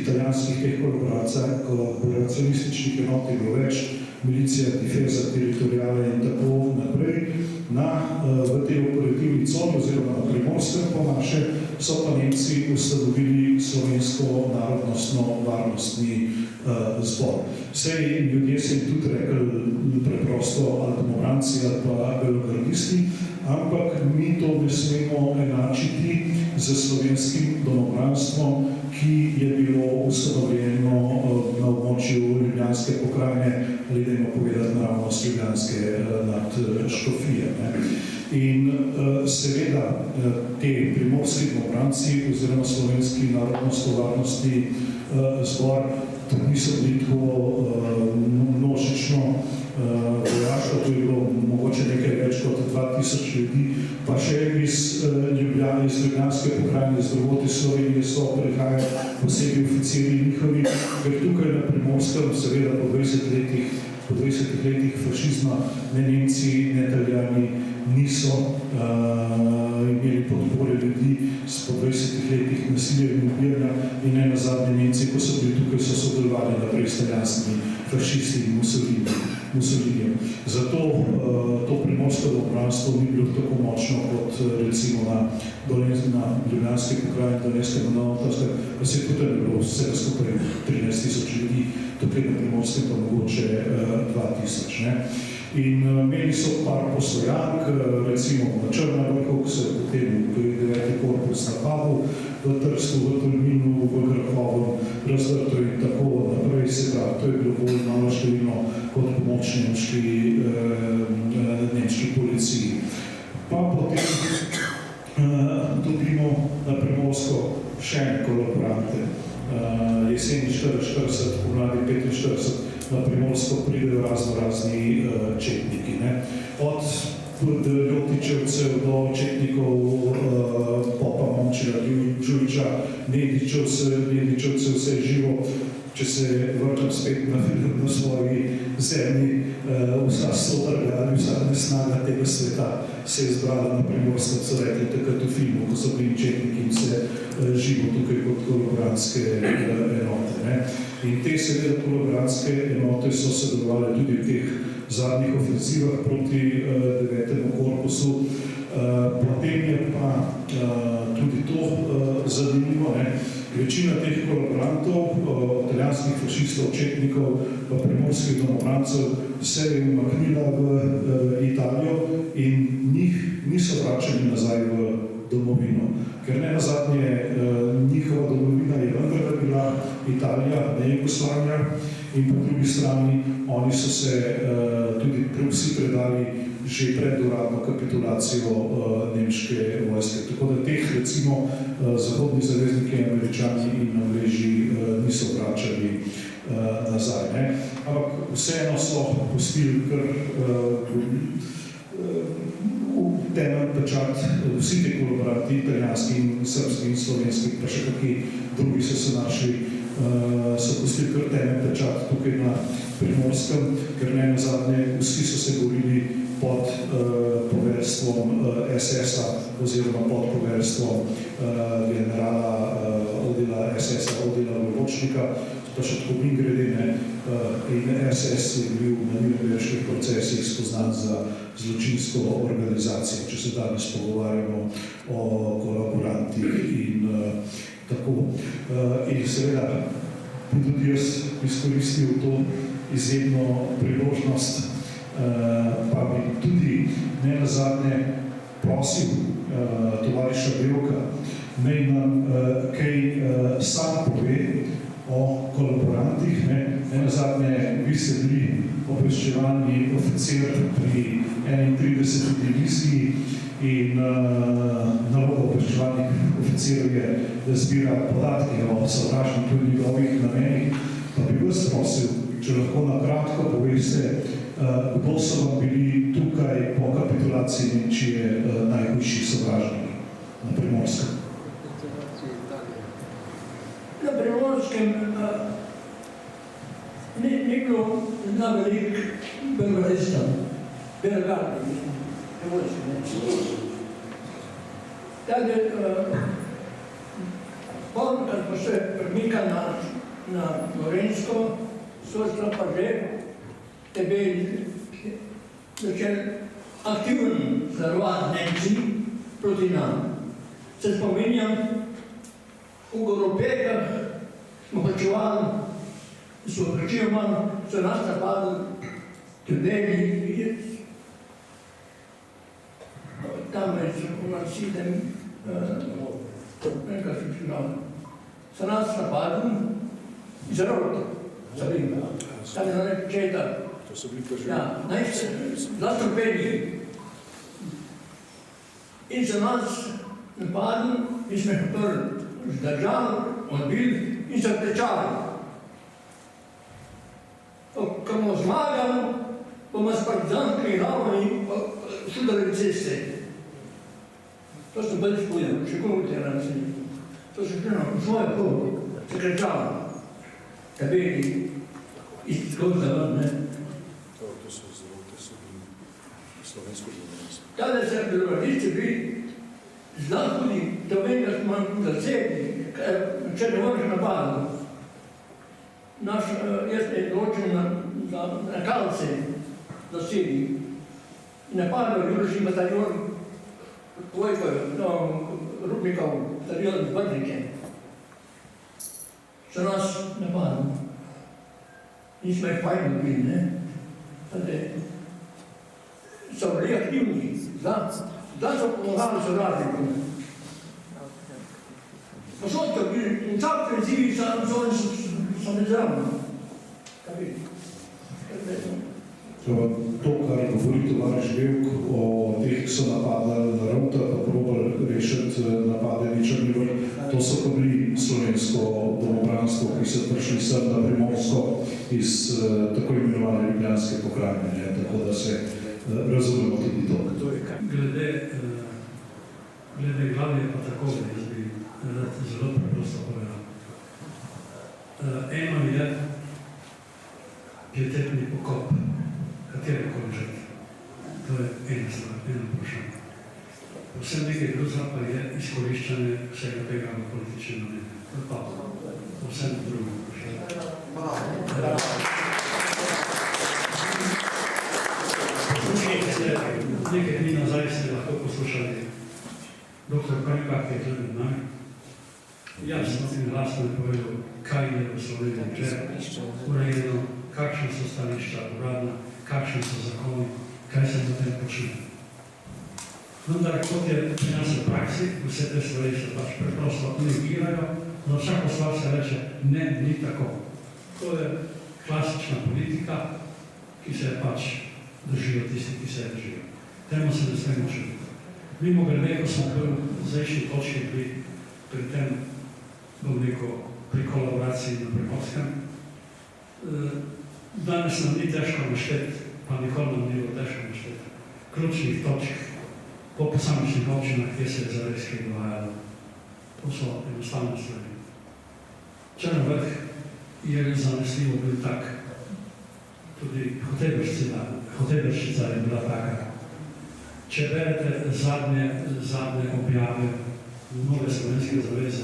Italijanskih teh kolaboracionističnih enot je bilo več, milicija, difeza, teritoriale in tako naprej. V tej operativni coni oziroma na Primorskem po naše so pa Nemci ustanovili slovensko narodnostno-varnostni zbor. Sej ljudje se jim tudi rekli preprosto ali domobranci ali pa belogradisti, ampak mi to ne smemo enačiti z slovenskim domobranstvom, ki je bilo ustanovljeno na območju Ljubljanske pokrajine, ali dajmo povedati naravnost Ljubljanske nadškofije. In seveda te primorski domobranci oziroma slovenski narodnostno-varnostni zbor niso bili tako množično vojaško, to je bilo mogoče nekaj več kot 2000 ljudi, pa še iz Ljubljane, iz Ljubljanske pokrajine, iz drugod iz Slovenije so prihajali posebej oficirji njihovi, ker tukaj na Primorskem, seveda po 20 letih fašizma, ne Nemci, ne Italijani niso imeli podpore ljudi po 20 letih nasilja in ubijanja in ne nazadnje Nemci, ko so bili tukaj, so sodelovali naprej s italijanskimi fašisti in Mussolinijem. Zato to primorsko domobranstvo ni bilo tako močno kot recimo na Ljubljanski pokrajini, Dolenjskem, pa se tudi ne bilo vsega skupaj 13,000 ljudi, tukaj na Primorskem pa mogoče 2,000. In imeli so par postojank, recimo na Črnovrhu, ko se je potem 9. korpus napadal, v Trstu, v Tolminu, v Grahovem, Razdrtu in tako naprej. Se pravi, to je bilo bolj malo številno kot pomoč nemški policiji. Pa potem dobimo na Primorsko še ene kolaborante. Jeseni 44, pomladi 45, na Primorsko pridejo razni četniki. Od Ljotičevcev do četnikov Popa Momčila, Đujića, Nedičevcev, vse je živo. Če se vrtam spet na svoji zemlji, vsa sotrga, vsa nesnaga tega sveta se je zbrala na Primorskem, so rekli takrat v filmu, ko so bili četniki in se živo tukaj kot kolaborantske enote. In te seveda kolaborantske enote so sodelovali tudi v teh zadnjih ofenzivah proti 9. korpusu. Potem je pa tudi to zanimivo. Večina teh kolaborantov, italijanskih fašistov, četnikov, pa primorskih domobrancev se je umaknila v Italijo in njih niso vračali nazaj v domovino. Ker ne nazadnje njihova domovina je vendar bila Italija, ne Jugoslavija, in po drugi strani oni so se tudi vsi predali že pred uradno kapitulacijo nemške vojske. Tako da teh recimo zahodni zavezniki, Američani in Angleži niso vračali nazaj. Ampak vseeno so pustili kar temelj pečat, vsi te kolaboranti, italijanski in srbski in slovenski, pa še kakšni drugi so se našli, so pustili kar temelj pečat tukaj na Primorskem, ker ne nazadnje vsi so se borili pod poveljstvom SS-a oziroma pod poveljstvom generala Odila SS-a, Odila Globočnika, pa še tako mimogrede, in SS je bil na nürnberških procesih spoznan za zločinsko organizacijo, če se danes pogovarjamo o kolaborantih in tako. In seveda bi tudi jaz izkoristil to izjemno priložnost, pa bi tudi nenazadnje prosil tovariša Bevka, naj nam kaj sam pove o kolaborantih. Nenazadnje vi ste bili obveščevalni oficir pri 31. diviziji in naloga obveščevalnih oficirov je, da zbira podatke o sovražniku in njegovih namenih. Pa bi vas prosil, če lahko na kratko poveste, kdo so vam bili tukaj po kapitulaciji Nemčije najhujši sovražniki na Primorskem? Na Primorskem ni bilo na velik belorista, belgardi, ne vojski, ne. Tako, kad smo se premikali na Gorenjsko, so pa že tebe začel aktivno zarovati Nemci proti nam. Se spominjam, v Goropekah smo počuvali, so nas napadli Tebeli, tam je Sidem, nekaj so šli, so nas napadli iz Rota, tam je na Četa. To so bili prvi. Ja, zastrupeni. In so nas napadli, mi smo jih zdržali, odbili in so tečali. Ko bomo zmagali, bomo s partizanskimi glavami sudali ceste. To so bili spojeni, še koliko ranci. To so šli na svoje pol, se krečali. Tabeli, iz gozda, ne. To so bili slovensko življenjstvo. Tada se beloradisti bili zelo hudi, da vem, da smo zasebni, če ne moreš napadati. Jaz je določen na Kalce zasedi. Napadal Juroški bataljon, Rupnikov bataljon iz Brnike. So nas napadali. Nismo jih fajn dobili, ne. So bili aktivni, da so pomagali sovražnikom. Posodka bili, v vsak prezivi so nezravni. To, kar govori tovariš Bevk o teh, ki so napadali na Rovta, pa probali rešiti napadeni Črni Vrh, to so pa bili slovensko domobranstvo, ki so prišli sem na Primorsko iz tako imenovane Ljubljanske pokrajine, tako da se razumemo tudi to. Glede glavne pa tako, da jaz bi zelo preprosto povedal. Eno je pietetni pokop, katerekoli žrtve. To je ena stvar, eno vprašanje. Vse nekaj drugega pa je izkoriščanje vsega tega v politične namene. To je pa vse drugo vprašanje. Nekaj dni nazaj ste lahko poslušali dr. Konika, ki je tudi med nami. Jasno in glasno je povedal, kaj je v Sloveniji že urejeno, kakšne so stališča uradna, kakšni so zakoni, kaj se potem počne. Vendar, kot je pri nas v praksi, vse te stvari se pač preprosto negirajo, na vsako stvar se reče, ne, ni tako. To je klasična politika, ki se pač držijo tisti, ki se držijo. Temu se ne smemo čuditi. Mimo grede, ko smo v zdajšnji točki bili pri tem, bom rekel, pri kolaboraciji na Primorskem, danes nam ni težko našteti, pa nikoli nam ni bilo težko našteti, ključnih točk po posamičnih občinah, kjer se je zares kaj dogajalo. To so enostavne stvari. Črni Vrh je zanesljivo bil tak, tudi Hotebrščica je bila taka. Če berete zadnje objave Nove slovenske zaveze,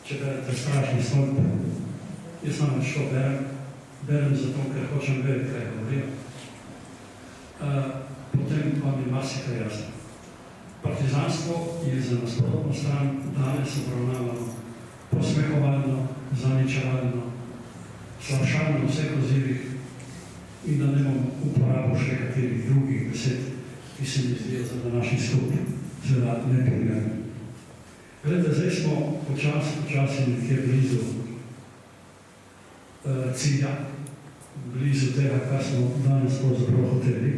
če berete Stražni stolp, jaz namreč to berem berem zato, ker hočem vedeti, kaj govorim. Potem vam je marsikaj jasno. Partizanstvo je za nasprotno stran danes obravnavano posmehovalno, zaničevalno, slabšalno v vseh ozirih in da ne bom uporabil še katerih drugih besed, ki se mi zdijo za današnji skup seveda neprimerni. Glede, zdaj smo počasi nekje blizu cilja, blizu tega, kar smo danes pravzaprav hoteli.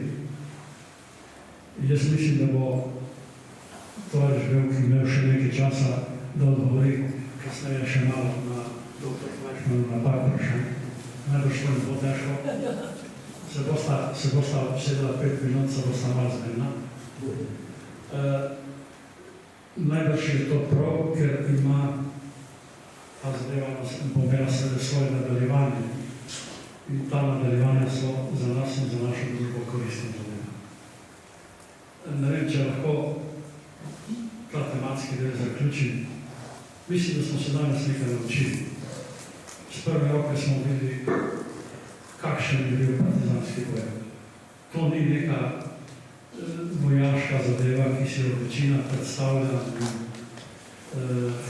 Jaz mislim, da bo tovariš Bevk imel še nekaj časa, da odgovori kasneje še malo na dr. Flešmanu na par vprašanj. Najbolj to ne bo težko. Se bosta obsedela 5 minut, se bosta malo zmena. Najbolj je to prav, ker ima ta zadeva pomena seveda svoje nadaljevanje. In ta nadaljevanja so za nas in za našo družbo koristna zadeva. Ne vem, če lahko ta tematski del zaključim. Mislim, da smo se danes nekaj naučili. S prve roke smo videli, kakšen je bil partizanski boj. To ni neka vojaška zadeva, ki si jo večina predstavlja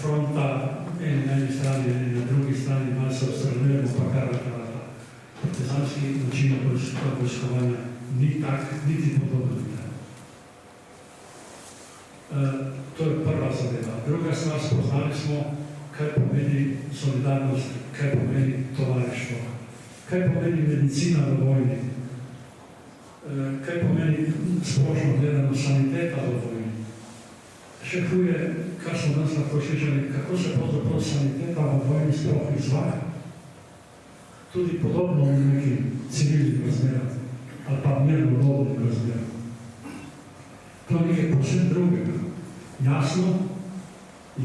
fronta na eni strani in na drugi strani malo se obstrelujemo, pa kar rakarata. Partizanski način vojskovanja ni tak, niti podoben. To je prva zadeva. Druga stvar, spoznali smo, kaj pomeni solidarnost, kaj pomeni tovarištvo, kaj pomeni medicina v vojni, kaj pomeni splošno gledano saniteta v vojni. Še huje, kar smo danes lahko slišali, kako se pravzaprav saniteta v vojni sploh izvaja. Tudi podobno v nekim civilnim razmeram ali pa mirnodobnim razmeram. To je nekaj povsem drugega. Jasno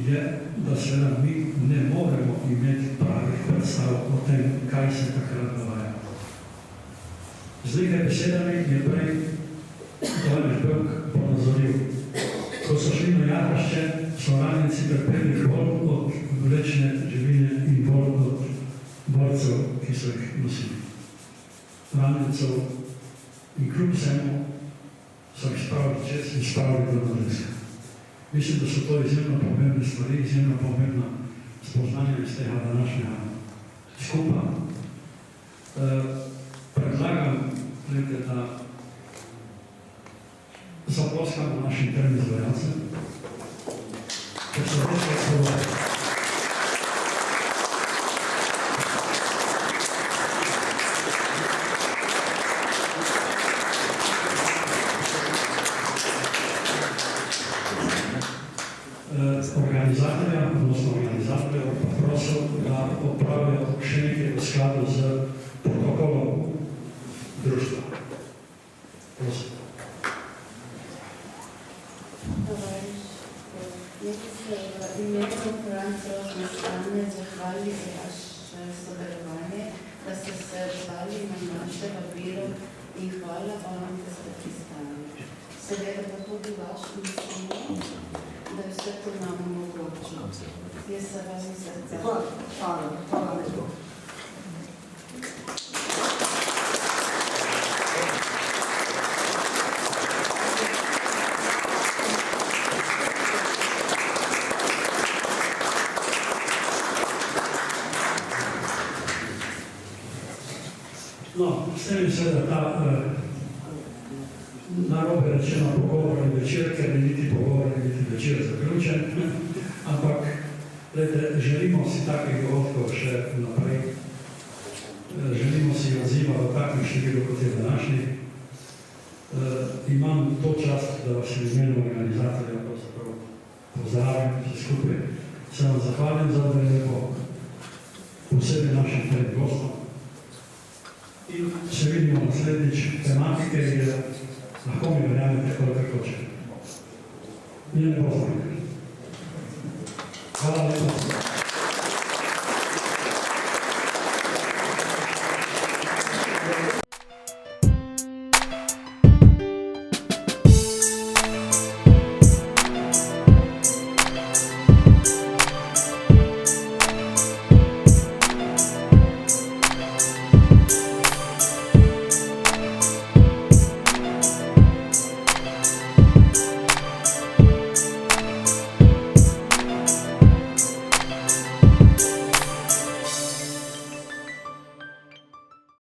je, da seveda mi ne moremo imeti pravih predstav o tem, kaj se takrat dogaja. Z nekaj besedami je prej tovariš Bevk ponazoril. Ko so šli na Jadršče, so ranjenci trpeli bolj od vlečne živine in bolj od borcev, ki so jih nosili. Ranjencev in kljub vsemu so jih spravili čez in spravili do Nordijska. Mislim, da so to izjemno pomembne stvari, izjemno pomembna spoznanja iz tega današnjega skupa. Predlagam, da zaploskamo našim trem izvajalcem, ker so več odgovorili. Organizatorja pa prosil, da opravijo še nekaj v skladu z protokolom društva. Prosim. Jaz se v imenu francoske strane zahvalili za vaše sodelovanje, da ste se odzvali na naše vabilo in hvala vam, da ste pristali. Seveda pa tudi vašim sistemom, da je vse to nam omogočilo. Jaz se vam iz srca. Hvala lepo. No, s tem je seveda ta narobe rečeno pogovorni večer, ker ni niti pogovorni, niti večer zaključen, ampak želimo si takih dogodkov še naprej, želimo si odziva v takem številu, kot je današnji. Imam to čast, da vas v imenu organizatorja pozdravim vse skupaj. Se vam zahvalim za odrejo, posebej našim trem gostom. In se vidimo naslednjič tematike, je lahko mi verjamete, koliko hoče. Njene pozdravljene. Hvala lepa.